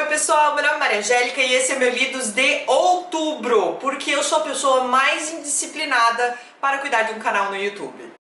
pessoal, meu nome é Maria Angélica e esse é meu Lidos de outubro, porque eu sou a pessoa mais indisciplinada para cuidar de um canal no YouTube.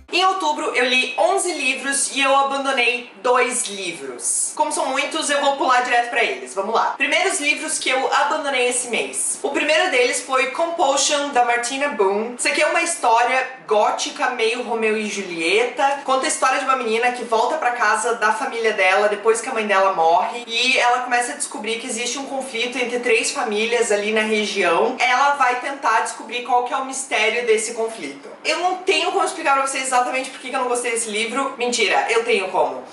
Em outubro eu li 11 livros e eu abandonei 2 livros. Como são muitos, eu vou pular direto pra eles. Vamos lá. Primeiros livros que eu abandonei esse mês. O primeiro deles foi Compulsion, da Martina Boone. Isso aqui é uma história gótica, meio Romeu e Julieta. Conta a história de uma menina que volta pra casa da família dela depois que a mãe dela morre. E ela começa a descobrir que existe um conflito entre 3 famílias ali na região. Ela vai tentar descobrir qual que é o mistério desse conflito. Eu não tenho como explicar pra vocês exatamente por que eu não gostei desse livro. Mentira, eu tenho como.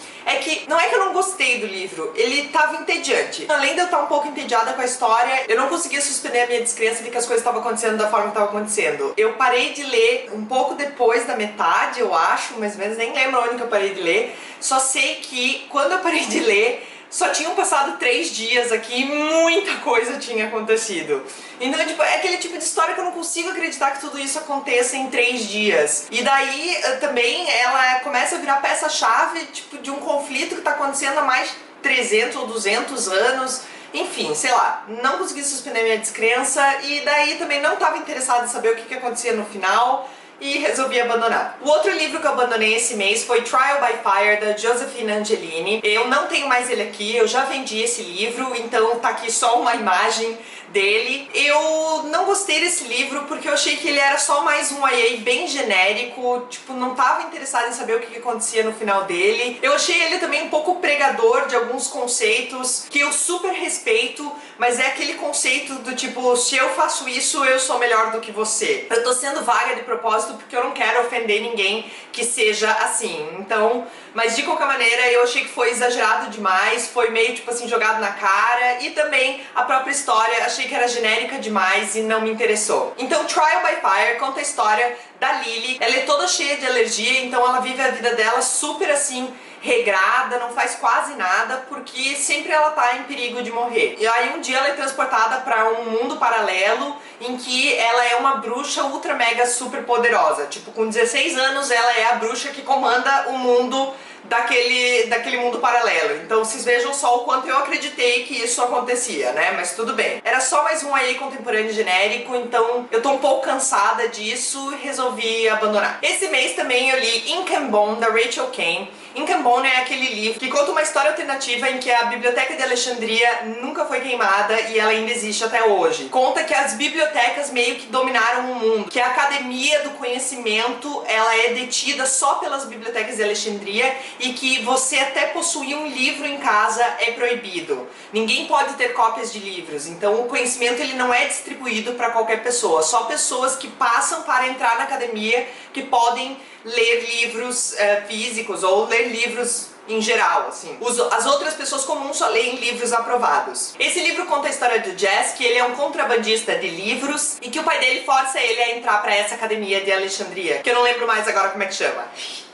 Não é que eu não gostei do livro, ele tava entediante. Além de eu estar um pouco entediada com a história, eu não conseguia suspender a minha descrença de que as coisas estavam acontecendo da forma que estavam acontecendo. Eu parei de ler um pouco depois da metade, eu acho, mais ou menos, nem lembro onde que eu parei de ler. Só sei que quando eu parei de ler, só tinham passado 3 dias aqui e muita coisa tinha acontecido. Então, tipo, é aquele tipo de história que eu não consigo acreditar que tudo isso aconteça em 3 dias. E daí, também, ela começa a virar peça-chave, tipo, de um conflito que tá acontecendo há mais de 300 ou 200 anos. Enfim, sei lá, não consegui suspender minha descrença e daí também não tava interessada em saber o que acontecia no final. E resolvi abandonar. O outro livro que eu abandonei esse mês foi Trial by Fire, da Josephine Angelini. Eu não tenho mais ele aqui, eu já vendi esse livro, então tá aqui só uma imagem dele. Eu não gostei desse livro porque eu achei que ele era só mais um YA bem genérico, tipo, não tava interessada em saber o que acontecia no final dele. Eu achei ele também um pouco pregador de alguns conceitos que eu super respeito, mas é aquele conceito do tipo, se eu faço isso, eu sou melhor do que você. Eu tô sendo vaga de propósito porque eu não quero ofender ninguém que seja assim, então, mas de qualquer maneira eu achei que foi exagerado demais, foi meio tipo assim jogado na cara e também a própria história achei que era genérica demais e não me interessou. Então Trial by Fire conta a história da Lily, ela é toda cheia de alergia, então ela vive a vida dela super assim regrada, não faz quase nada, porque sempre ela tá em perigo de morrer. E aí um dia ela é transportada para um mundo paralelo em que ela é uma bruxa ultra mega super poderosa. Tipo, com 16 anos ela é a bruxa que comanda o mundo daquele mundo paralelo. Então vocês vejam só o quanto eu acreditei que isso acontecia, né? Mas tudo bem. Era só mais um YA contemporâneo genérico, então eu tô um pouco cansada disso e resolvi abandonar. Esse mês também eu li Ink and Bone, da Rachel Caine. Ink and Bone é aquele livro que conta uma história alternativa em que a Biblioteca de Alexandria nunca foi queimada e ela ainda existe até hoje. Conta que as bibliotecas meio que dominaram o mundo, que a academia do conhecimento ela é detida só pelas bibliotecas de Alexandria e que você até possuir um livro em casa é proibido. Ninguém pode ter cópias de livros, então o conhecimento ele não é distribuído para qualquer pessoa, só pessoas que passam para entrar na academia que podem ler livros físicos ou ler livros em geral, assim. As outras pessoas comuns só leem livros aprovados. Esse livro conta a história do Jazz, que ele é um contrabandista de livros e que o pai dele força ele a entrar para essa academia de Alexandria, que eu não lembro mais agora como é que chama.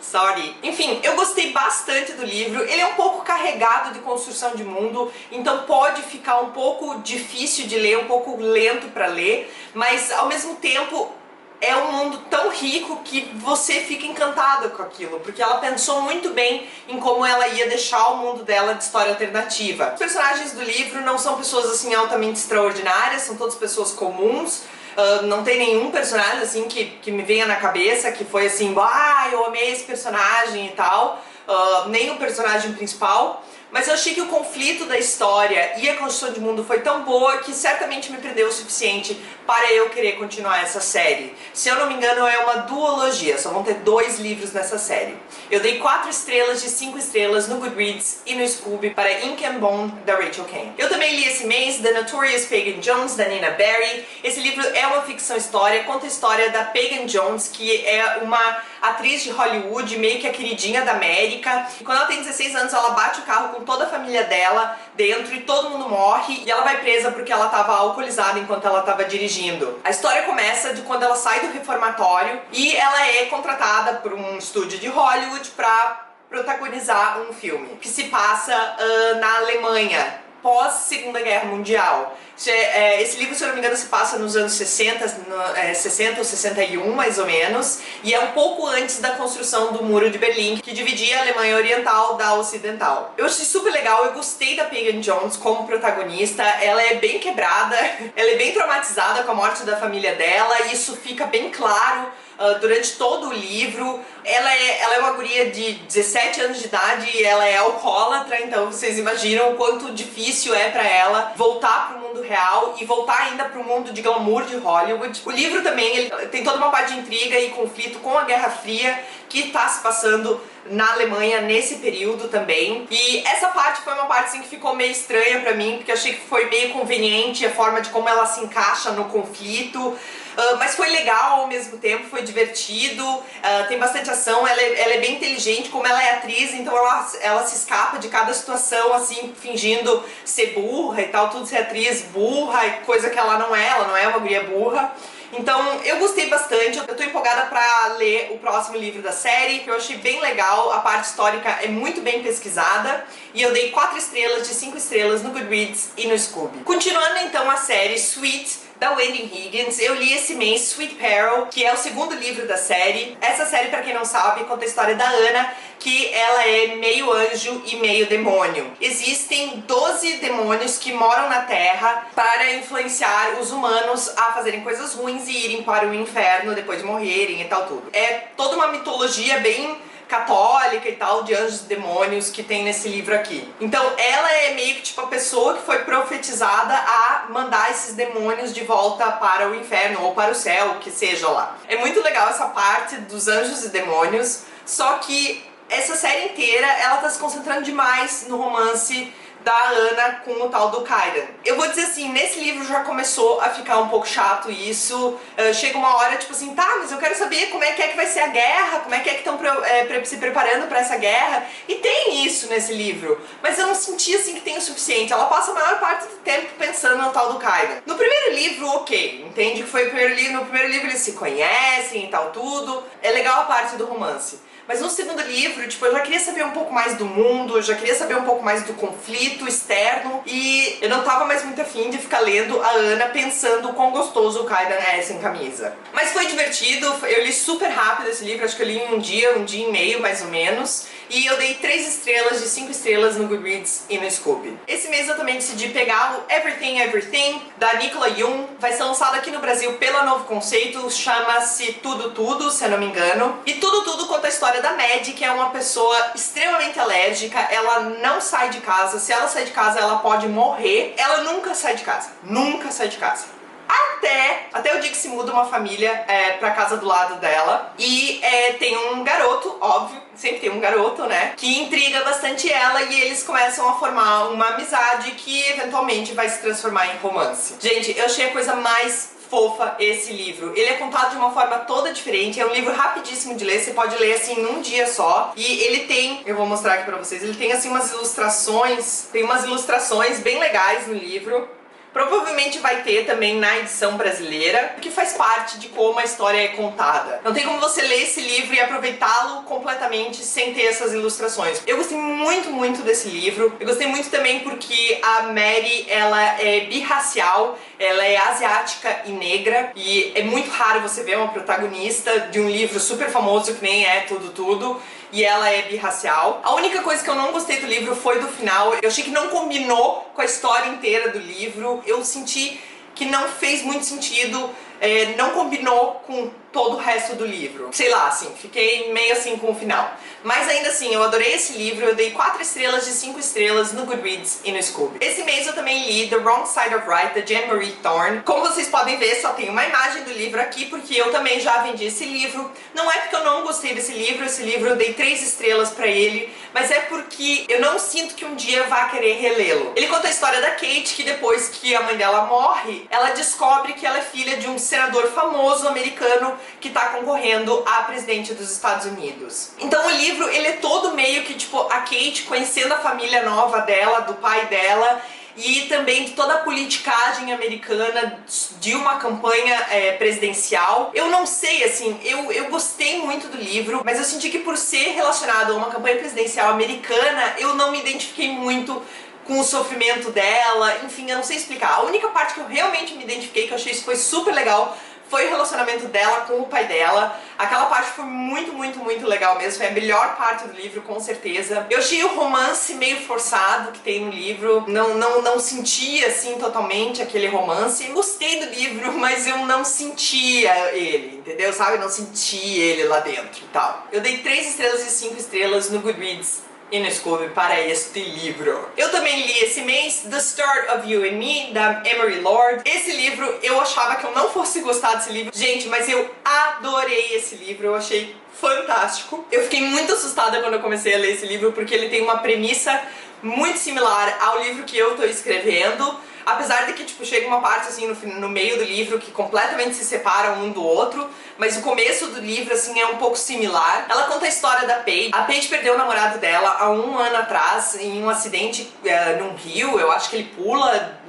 Sorry. Enfim, eu gostei bastante do livro, ele é um pouco carregado de construção de mundo, então pode ficar um pouco difícil de ler, um pouco lento para ler, mas ao mesmo tempo é um mundo tão rico que você fica encantado com aquilo, porque ela pensou muito bem em como ela ia deixar o mundo dela de história alternativa. Os personagens do livro não são pessoas assim altamente extraordinárias, são todas pessoas comuns. Não tem nenhum personagem assim que me venha na cabeça que foi assim, eu amei esse personagem e tal, nem o personagem principal. Mas eu achei que o conflito da história e a construção de mundo foi tão boa que certamente me prendeu o suficiente para eu querer continuar essa série. Se eu não me engano é uma duologia, só vão ter 2 livros nessa série. Eu dei 4 estrelas de 5 estrelas no Goodreads e no Scooby para Ink and Bone, da Rachel Caine. Eu também li esse mês The Notorious Pagan Jones, da Nina Barry. Esse livro é uma ficção história, conta a história da Pagan Jones, que é uma atriz de Hollywood, meio que a queridinha da América. E quando ela tem 16 anos ela bate o carro com toda a família dela dentro e todo mundo morre e ela vai presa porque ela estava alcoolizada enquanto ela estava dirigindo. A história começa de quando ela sai do reformatório e ela é contratada por um estúdio de Hollywood para protagonizar um filme que se passa na Alemanha, pós Segunda Guerra Mundial. Esse livro, se eu não me engano, se passa nos anos 60, 60 ou 61, mais ou menos, e é um pouco antes da construção do Muro de Berlim, que dividia a Alemanha Oriental da Ocidental. Eu achei super legal, eu gostei da Pagan Jones como protagonista, ela é bem quebrada, ela é bem traumatizada com a morte da família dela, e isso fica bem claro durante todo o livro. Ela é uma guria de 17 anos de idade e ela é alcoólatra, então vocês imaginam o quanto difícil é pra ela voltar pro mundo real e voltar ainda pro mundo de glamour de Hollywood. O livro também ele tem toda uma parte de intriga e conflito com a Guerra Fria que tá se passando na Alemanha nesse período também. E essa parte foi uma parte assim que ficou meio estranha pra mim, porque eu achei que foi meio conveniente a forma de como ela se encaixa no conflito. Mas foi legal ao mesmo tempo, foi divertido, tem bastante ação, ela é bem inteligente, como ela é atriz, então ela se escapa de cada situação, assim, fingindo ser burra e tal, tudo ser atriz burra, coisa que ela não é uma guria burra. Então eu gostei bastante, eu tô empolgada pra ler o próximo livro da série, que eu achei bem legal, a parte histórica é muito bem pesquisada, e eu dei 4 estrelas de 5 estrelas no Goodreads e no Scooby. Continuando então a série Sweet, da Wendy Higgins, eu li esse mês Sweet Peril, que é o segundo livro da série. Essa série, pra quem não sabe, conta a história da Anna, que ela é meio anjo e meio demônio. Existem 12 demônios que moram na Terra para influenciar os humanos a fazerem coisas ruins e irem para o inferno depois de morrerem e tal tudo. É toda uma mitologia bem católica e tal, de anjos e demônios que tem nesse livro aqui. Então ela é meio que tipo a pessoa que foi profetizada a mandar esses demônios de volta para o inferno ou para o céu, que seja lá. É muito legal essa parte dos anjos e demônios, só que essa série inteira ela tá se concentrando demais no romance da Anna com o tal do Kaidan. Eu vou dizer assim, nesse livro já começou a ficar um pouco chato isso. Chega uma hora tipo assim, tá, mas eu quero saber como é que vai ser a guerra, como é que estão se preparando pra essa guerra. E tem isso nesse livro, mas eu não senti assim que tem o suficiente. Ela passa a maior parte do tempo pensando no tal do Kaidan. No primeiro livro, ok, entende que foi o primeiro livro, no primeiro livro eles se conhecem e tal tudo. É legal a parte do romance. Mas no segundo livro, tipo, eu já queria saber um pouco mais do mundo, eu já queria saber um pouco mais do conflito externo, e eu não tava mais muito afim de ficar lendo a Anna pensando o quão gostoso o Kaidan é sem camisa. Mas foi divertido, eu li super rápido esse livro, acho que eu li em um dia e meio mais ou menos, e eu dei 3 estrelas de 5 estrelas no Goodreads e no Scooby. Esse mês eu também decidi pegar o Everything Everything, da Nicola Yoon. Vai ser lançado aqui no Brasil pela Novo Conceito, chama-se Tudo Tudo, se eu não me engano. E Tudo Tudo conta a história da Maddie, que é uma pessoa extremamente alérgica, ela não sai de casa, se ela sair de casa ela pode morrer. Ela nunca sai de casa, nunca sai de casa. Até o dia que se muda uma família pra casa do lado dela e tem um garoto, óbvio, sempre tem um garoto, né, que intriga bastante ela e eles começam a formar uma amizade que eventualmente vai se transformar em romance. Gente, eu achei a coisa mais fofa esse livro. Ele é contado de uma forma toda diferente, é um livro rapidíssimo de ler, você pode ler assim num dia só. E ele tem, eu vou mostrar aqui pra vocês, ele tem assim umas ilustrações, bem legais no livro. Provavelmente vai ter também na edição brasileira, que faz parte de como a história é contada. Não tem como você ler esse livro e aproveitá-lo completamente sem ter essas ilustrações. Eu gostei muito, muito desse livro. Eu gostei muito também porque a Mary, ela é birracial, ela é asiática e negra, e é muito raro você ver uma protagonista de um livro super famoso que nem é Tudo Tudo, e ela é birracial. A única coisa que eu não gostei do livro foi do final. Eu achei que não combinou com a história inteira do livro. Eu senti que não fez muito sentido, não combinou com todo o resto do livro. Sei lá, assim, fiquei meio assim com o final. Mas ainda assim, eu adorei esse livro, eu dei 4 estrelas de 5 estrelas no Goodreads e no Scooby. Esse mês eu também li The Wrong Side of Right, da Jen Marie Thorne. Como vocês podem ver, só tem uma imagem do livro aqui, porque eu também já vendi esse livro. Não é porque eu não gostei desse livro eu dei 3 estrelas pra ele, mas é porque eu não sinto que um dia eu vá querer relê-lo. Ele conta a história da Kate, que depois que a mãe dela morre, ela descobre que ela é filha de um senador famoso americano que tá concorrendo a presidente dos Estados Unidos. Então o livro, ele é todo meio que tipo a Kate conhecendo a família nova dela, do pai dela, e também de toda a politicagem americana de uma campanha presidencial. Eu não sei, assim, eu gostei muito do livro, mas eu senti que por ser relacionado a uma campanha presidencial americana, eu não me identifiquei muito com o sofrimento dela, enfim, eu não sei explicar. A única parte que eu realmente me identifiquei, que eu achei isso foi super legal, foi o relacionamento dela com o pai dela. Aquela parte foi muito, muito, muito legal mesmo. Foi a melhor parte do livro, com certeza. Eu achei o romance meio forçado que tem no livro. Não senti, assim, totalmente aquele romance. Gostei do livro, mas eu não sentia ele, entendeu? Sabe? Eu não senti ele lá dentro e tal. Eu dei 3 estrelas e 5 estrelas no Goodreads e no Scooby para este livro. Eu também li esse mês The Start of You and Me, da Emery Lord. Esse livro, eu achava que eu não fosse gostar desse livro. Gente, mas eu adorei esse livro, eu achei fantástico. Eu fiquei muito assustada quando eu comecei a ler esse livro, porque ele tem uma premissa muito similar ao livro que eu tô escrevendo. Apesar de que, tipo, chega uma parte, assim, no meio do livro que completamente se separam um do outro, mas o começo do livro, assim, é um pouco similar. Ela conta a história da Paige. A Paige perdeu o namorado dela há 1 ano atrás em um acidente num rio. Eu acho que ele pula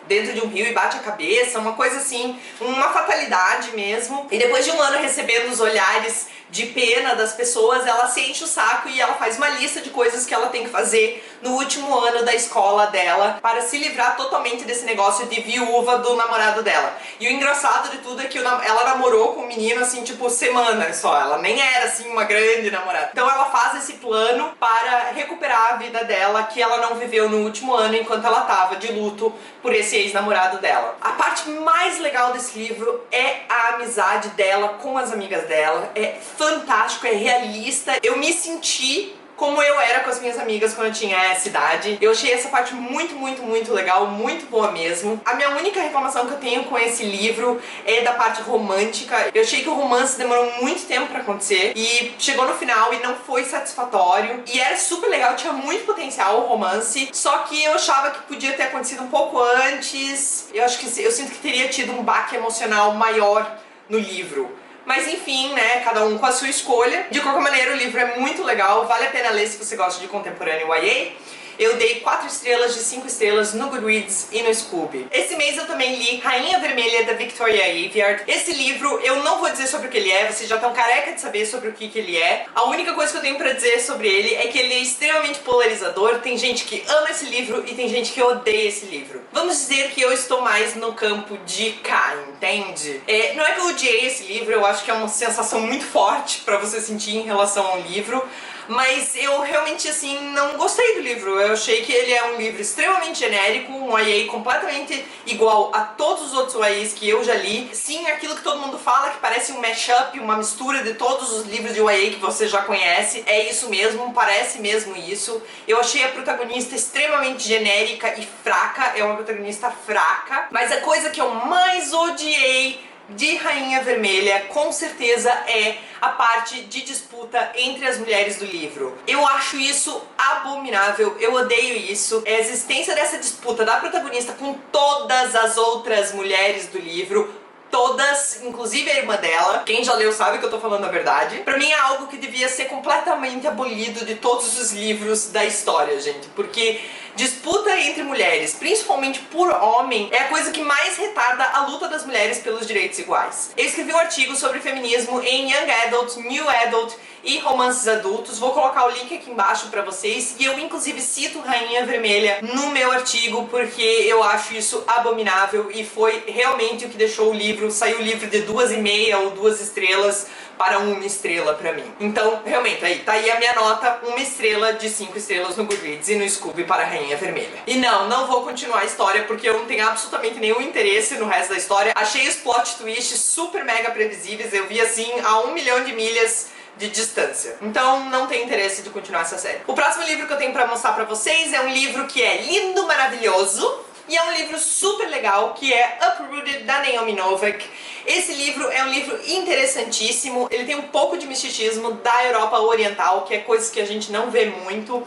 dentro de um rio e bate a cabeça, uma coisa assim, uma fatalidade mesmo. E depois de 1 ano recebendo os olhares de pena das pessoas, ela se enche o saco e ela faz uma lista de coisas que ela tem que fazer no último ano da escola dela para se livrar totalmente desse negócio de viúva do namorado dela. E o engraçado de tudo é que ela namorou com o menino, assim, tipo, semanas só. Ela nem era, assim, uma grande namorada. Então ela faz esse plano para recuperar a vida dela, que ela não viveu no último ano enquanto ela tava de luto por esse ex-namorado dela. A parte mais legal desse livro é a amizade dela com as amigas dela. É fantástico, é realista. Eu me senti como eu era com as minhas amigas quando eu tinha essa idade. Eu achei essa parte muito, muito, muito legal, muito boa mesmo. A minha única reclamação que eu tenho com esse livro é da parte romântica. Eu achei que o romance demorou muito tempo pra acontecer e chegou no final e não foi satisfatório. E era super legal, tinha muito potencial o romance, só que eu achava que podia ter acontecido um pouco antes. Eu sinto que teria tido um baque emocional maior no livro. Mas enfim, né, cada um com a sua escolha. De qualquer maneira, o livro é muito legal, vale a pena ler se você gosta de contemporâneo YA. Eu dei 4 estrelas de 5 estrelas no Goodreads e no Scooby. Esse mês eu também li Rainha Vermelha, da Victoria Aveyard. Esse livro, eu não vou dizer sobre o que ele é, vocês já estão careca de saber sobre o que ele é. A única coisa que eu tenho pra dizer sobre ele é que ele é extremamente polarizador. Tem gente que ama esse livro e tem gente que odeia esse livro. Vamos dizer que eu estou mais no campo de cá, entende? Não é que eu odiei esse livro, eu acho que é uma sensação muito forte pra você sentir em relação ao livro. Mas eu realmente, assim, não gostei do livro. Eu achei que ele é um livro extremamente genérico, um YA completamente igual a todos os outros YAs que eu já li. Sim, aquilo que todo mundo fala, que parece um mashup, uma mistura de todos os livros de YA que você já conhece. É isso mesmo, parece mesmo isso. Eu achei a protagonista extremamente genérica e fraca. É uma protagonista fraca. Mas a coisa que eu mais odiei de Rainha Vermelha, com certeza, é a parte de disputa entre as mulheres do livro. Eu acho isso abominável, eu odeio isso. A existência dessa disputa da protagonista com todas as outras mulheres do livro, todas, inclusive a irmã dela, quem já leu sabe que eu tô falando a verdade. Pra mim é algo que devia ser completamente abolido de todos os livros da história, gente, porque disputa entre mulheres, principalmente por homem, é a coisa que mais retarda a luta das mulheres pelos direitos iguais. Eu escrevi um artigo sobre feminismo em Young Adult, New Adult e romances adultos. Vou colocar o link aqui embaixo pra vocês. E eu inclusive cito Rainha Vermelha no meu artigo, porque eu acho isso abominável e foi realmente o que deixou o livro, saiu o livro de 2,5 ou 2 estrelas para 1 estrela pra mim. Então, realmente, tá aí a minha nota, 1 estrela de 5 estrelas no Goodreads e no Scooby para Rainha Vermelha. E não vou continuar a história porque eu não tenho absolutamente nenhum interesse no resto da história. Achei os plot twists super mega previsíveis, eu vi assim a 1 milhão de milhas de distância. Então não tenho interesse de continuar essa série. O próximo livro que eu tenho pra mostrar pra vocês é um livro que é lindo, maravilhoso, e é um livro super legal, que é Uprooted, da Naomi Novik. Esse livro é um livro interessantíssimo, ele tem um pouco de misticismo da Europa Oriental, que é coisas que a gente não vê muito.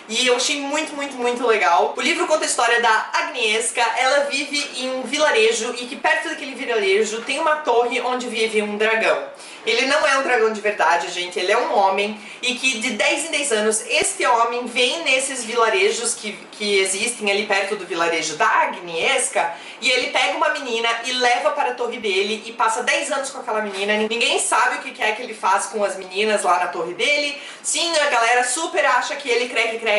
E eu achei muito, muito, muito legal. O livro conta a história da Agnieszka. Ela vive em um vilarejo e que perto daquele vilarejo tem uma torre onde vive um dragão. Ele não é um dragão de verdade, gente, ele é um homem e que de 10 em 10 anos este homem vem nesses vilarejos que existem ali perto do vilarejo da Agnieszka e ele pega uma menina e leva para a torre dele e passa 10 anos com aquela menina. Ninguém sabe o que é que ele faz com as meninas lá na torre dele. Sim, a galera super acha que ele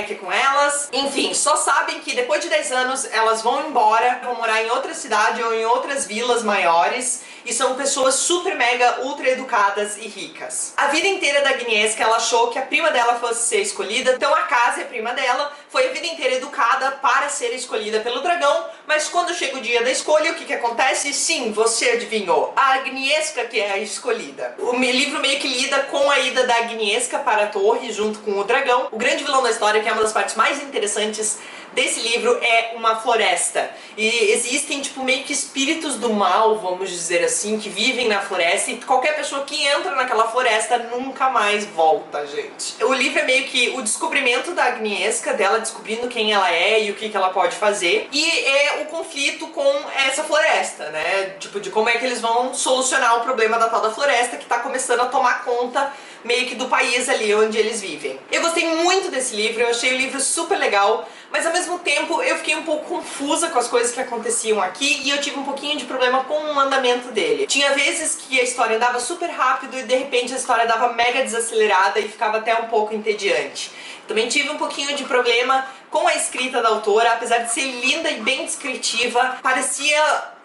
que é com elas. Enfim, só sabem que depois de 10 anos elas vão embora, vão morar em outra cidade ou em outras vilas maiores. E são pessoas super mega ultra educadas e ricas. A vida inteira da Agnieszka ela achou que a prima dela fosse ser escolhida, então a Casia, a prima dela, foi a vida inteira educada para ser escolhida pelo dragão, mas quando chega o dia da escolha, o que acontece? Sim, você adivinhou, a Agnieszka que é a escolhida. O livro meio que lida com a ida da Agnieszka para a torre junto com o dragão. O grande vilão da história, que é uma das partes mais interessantes desse livro, é uma floresta. E existem, tipo, meio que espíritos do mal, vamos dizer assim, que vivem na floresta, e qualquer pessoa que entra naquela floresta nunca mais volta, gente. O livro é meio que o descobrimento da Agnieszka, dela descobrindo quem ela é e o que ela pode fazer, e é o conflito com essa floresta, né? Tipo, de como é que eles vão solucionar o problema da tal da floresta que tá começando a tomar conta meio que do país ali onde eles vivem. Eu gostei muito desse livro, eu achei o livro super legal, mas ao mesmo tempo eu fiquei um pouco confusa com as coisas que aconteciam aqui e eu tive um pouquinho de problema com o andamento dele. Tinha vezes que a história andava super rápido e de repente a história dava mega desacelerada e ficava até um pouco entediante. Também tive um pouquinho de problema com a escrita da autora, apesar de ser linda e bem descritiva,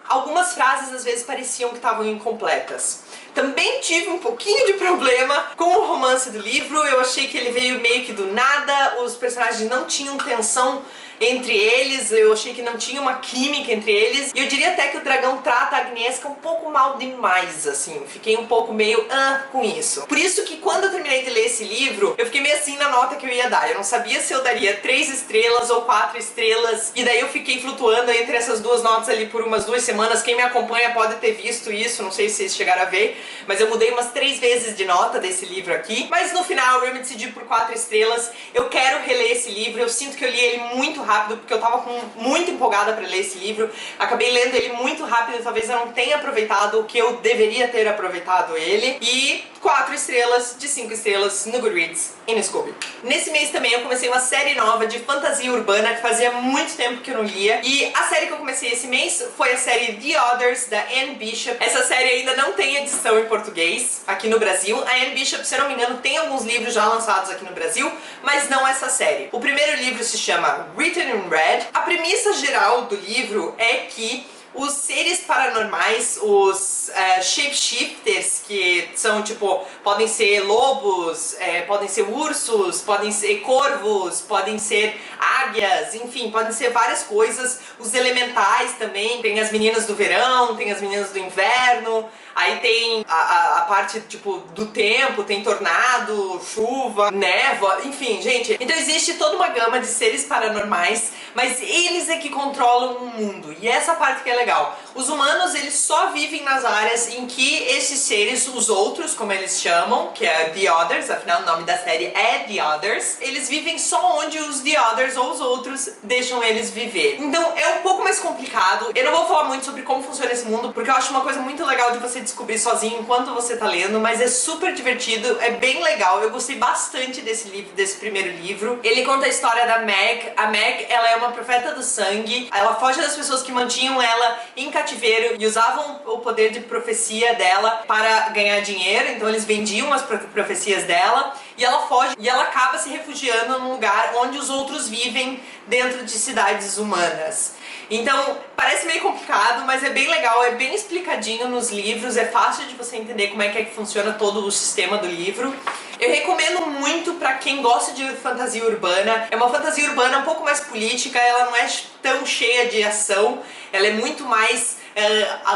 algumas frases às vezes pareciam que estavam incompletas. Também tive um pouquinho de problema com o romance do livro, eu achei que ele veio meio que do nada, os personagens não tinham tensão entre eles, eu achei que não tinha uma química entre eles, e eu diria até que o dragão trata a Agnieszka um pouco mal demais, assim, fiquei um pouco meio com isso. Por isso que quando eu terminei de ler esse livro, eu fiquei meio assim na nota que eu ia dar, eu não sabia se eu daria 3 estrelas ou 4 estrelas, e daí eu fiquei flutuando entre essas duas notas ali por umas 2 semanas. Quem me acompanha pode ter visto isso, não sei se vocês chegaram a ver, mas eu mudei umas 3 vezes de nota desse livro aqui, mas no final eu me decidi por 4 estrelas, eu quero reler esse livro, eu sinto que eu li ele muito rápido, porque eu tava muito empolgada pra ler esse livro, acabei lendo ele muito rápido, talvez eu não tenha aproveitado o que eu deveria ter aproveitado ele, e 4 estrelas de 5 estrelas no Goodreads e no Scooby. Nesse mês também eu comecei uma série nova de fantasia urbana que fazia muito tempo que eu não lia, e a série que eu comecei esse mês foi a série The Others, da Anne Bishop. Essa série ainda não tem edição em português aqui no Brasil. A Anne Bishop, se eu não me engano, tem alguns livros já lançados aqui no Brasil, mas não essa série. O primeiro livro se chama Written in Red. A premissa geral do livro é que os seres paranormais, os shapeshifters, que são tipo, podem ser lobos, podem ser ursos, podem ser corvos, podem ser águias, enfim, podem ser várias coisas. Os elementais também, tem as meninas do verão, tem as meninas do inverno, aí tem a parte tipo do tempo, tem tornado, chuva, névoa, enfim, gente. Então existe toda uma gama de seres paranormais, mas eles é que controlam o mundo, e essa parte que é legal. Os humanos, eles só vivem nas áreas em que esses seres, os outros, como eles chamam, que é The Others, afinal o nome da série é The Others, eles vivem só onde os The Others ou os outros deixam eles viver. Então é um pouco mais complicado. Eu não vou falar muito sobre como funciona esse mundo, porque eu acho uma coisa muito legal de você descobrir sozinho enquanto você tá lendo, mas é super divertido, é bem legal. Eu gostei bastante desse livro, desse primeiro livro. Ele conta a história da Meg. A Meg, ela é uma profeta do sangue, ela foge das pessoas que mantinham ela em cativeiro e usavam o poder de profecia dela para ganhar dinheiro, então eles vendiam as profecias dela, e ela foge e ela acaba se refugiando num lugar onde os outros vivem dentro de cidades humanas. Então, parece meio complicado, mas é bem legal, é bem explicadinho nos livros, é fácil de você entender como é que funciona todo o sistema do livro. Eu recomendo muito pra quem gosta de fantasia urbana. É uma fantasia urbana um pouco mais política, ela não é tão cheia de ação, ela é muito mais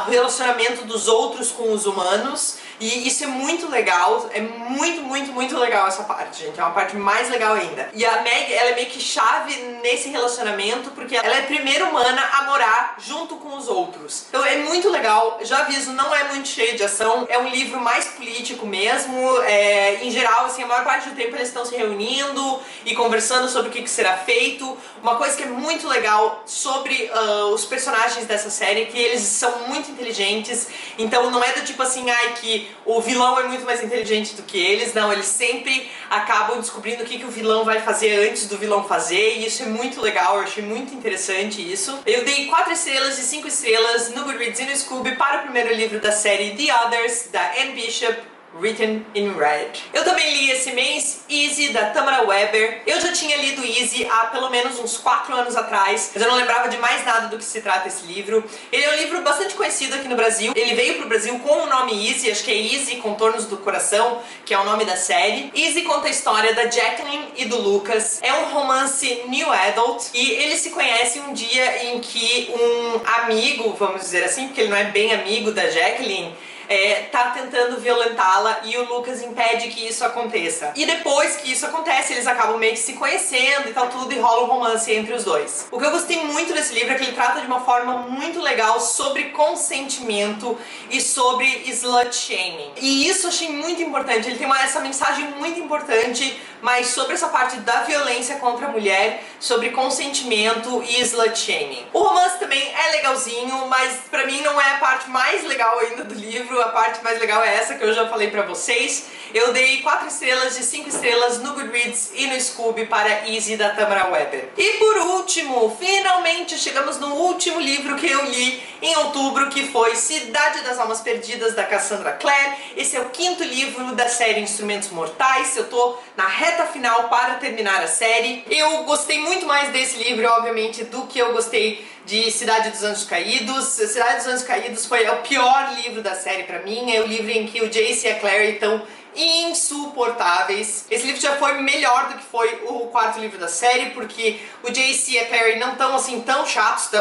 o relacionamento dos outros com os humanos. E isso é muito legal, é muito legal essa parte, gente, é uma parte mais legal ainda. E a Meg, ela é meio que chave nesse relacionamento, porque ela é a primeira humana a morar junto com os outros. Então é muito legal, já aviso, não é muito cheio de ação, é um livro mais político mesmo, em geral, assim, a maior parte do tempo eles estão se reunindo e conversando sobre o que será feito. Uma coisa que é muito legal sobre os personagens dessa série é que eles são muito inteligentes, então não é do tipo assim, ai, que o vilão é muito mais inteligente do que eles, não, eles sempre acabam descobrindo o que o vilão vai fazer antes do vilão fazer, e isso é muito legal, eu achei muito interessante isso. Eu dei 4 estrelas e 5 estrelas no Goodreads e no Scooby para o primeiro livro da série The Others, da Anne Bishop. Written in Red. Eu também li esse mês Easy, da Tamara Weber. Eu já tinha lido Easy há pelo menos uns 4 anos atrás, mas eu não lembrava de mais nada do que se trata esse livro. Ele é um livro bastante conhecido aqui no Brasil. Ele veio pro Brasil com o nome Easy, acho que é Easy, Contornos do Coração, que é o nome da série. Easy conta a história da Jacqueline e do Lucas. É um romance new adult e eles se conhecem um dia em que um amigo, vamos dizer assim, porque ele não é bem amigo da Jacqueline, tá tentando violentá-la e o Lucas impede que isso aconteça. E depois que isso acontece, eles acabam meio que se conhecendo e tal tudo, e rola um romance entre os dois. O que eu gostei muito desse livro é que ele trata de uma forma muito legal sobre consentimento e sobre slut shaming. E isso eu achei muito importante. Ele tem essa mensagem muito importante, mas sobre essa parte da violência contra a mulher, sobre consentimento e slut shaming. O romance também é legalzinho, mas pra mim não é a parte mais legal ainda do livro. A parte mais legal é essa que eu já falei pra vocês. Eu dei 4 estrelas de 5 estrelas no Goodreads e no Scoob para Easy, da Tamara Weber. E por último, finalmente chegamos no último livro que eu li em outubro, que foi Cidade das Almas Perdidas, da Cassandra Clare. Esse é o 5º livro da série Instrumentos Mortais. Eu tô na reta final para terminar a série. Eu gostei muito mais desse livro, obviamente, do que eu gostei de Cidade dos Anjos Caídos. Cidade dos Anjos Caídos foi o pior livro da série pra mim. É o livro em que o Jace e a Clary estão insuportáveis. Esse livro já foi melhor do que foi o 4º livro da série, porque o Jace e a Clary não estão assim tão chatos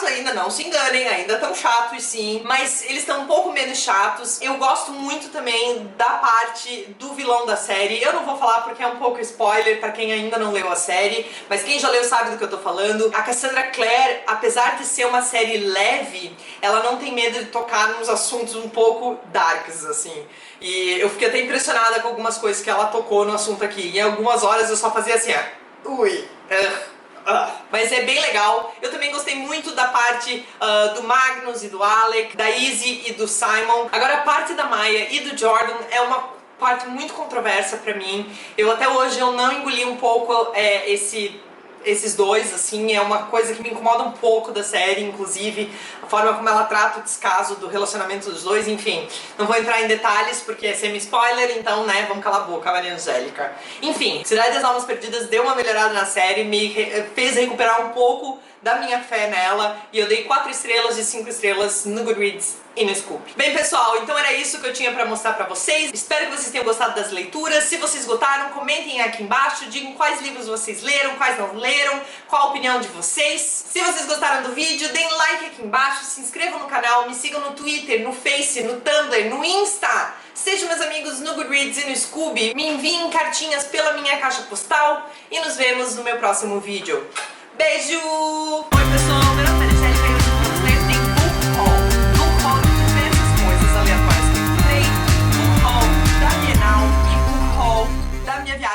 ainda, não se enganem, ainda tão chatos sim, mas eles estão um pouco menos chatos. Eu gosto muito também da parte do vilão da série. Eu não vou falar porque é um pouco spoiler pra quem ainda não leu a série, mas quem já leu sabe do que eu tô falando. A Cassandra Clare, apesar de ser uma série leve, ela não tem medo de tocar nos assuntos um pouco darks, assim. E eu fiquei até impressionada com algumas coisas que ela tocou no assunto aqui. Em algumas horas eu só fazia assim, Mas é bem legal. Eu também gostei muito da parte do Magnus e do Alec, da Izzy e do Simon. Agora a parte da Maya e do Jordan é uma parte muito controversa pra mim. Até hoje eu não engoli um pouco esses dois, assim, é uma coisa que me incomoda um pouco da série, inclusive a forma como ela trata o descaso do relacionamento dos dois, enfim. Não vou entrar em detalhes porque é semi-spoiler, então, né, vamos calar a boca, Maria Angélica. Enfim, Cidade das Almas Perdidas deu uma melhorada na série, me fez recuperar um pouco da minha fé nela, e eu dei 4 estrelas de 5 estrelas no Goodreads e no Scoob. Bem, pessoal, então era isso que eu tinha pra mostrar pra vocês. Espero que vocês tenham gostado das leituras. Se vocês gostaram, comentem aqui embaixo, digam quais livros vocês leram, quais não leram, qual a opinião de vocês. Se vocês gostaram do vídeo, deem like aqui embaixo, se inscrevam no canal, me sigam no Twitter, no Face, no Tumblr, no Insta. Sejam meus amigos no Goodreads e no Scoob. Me enviem cartinhas pela minha caixa postal e nos vemos no meu próximo vídeo. Beijo!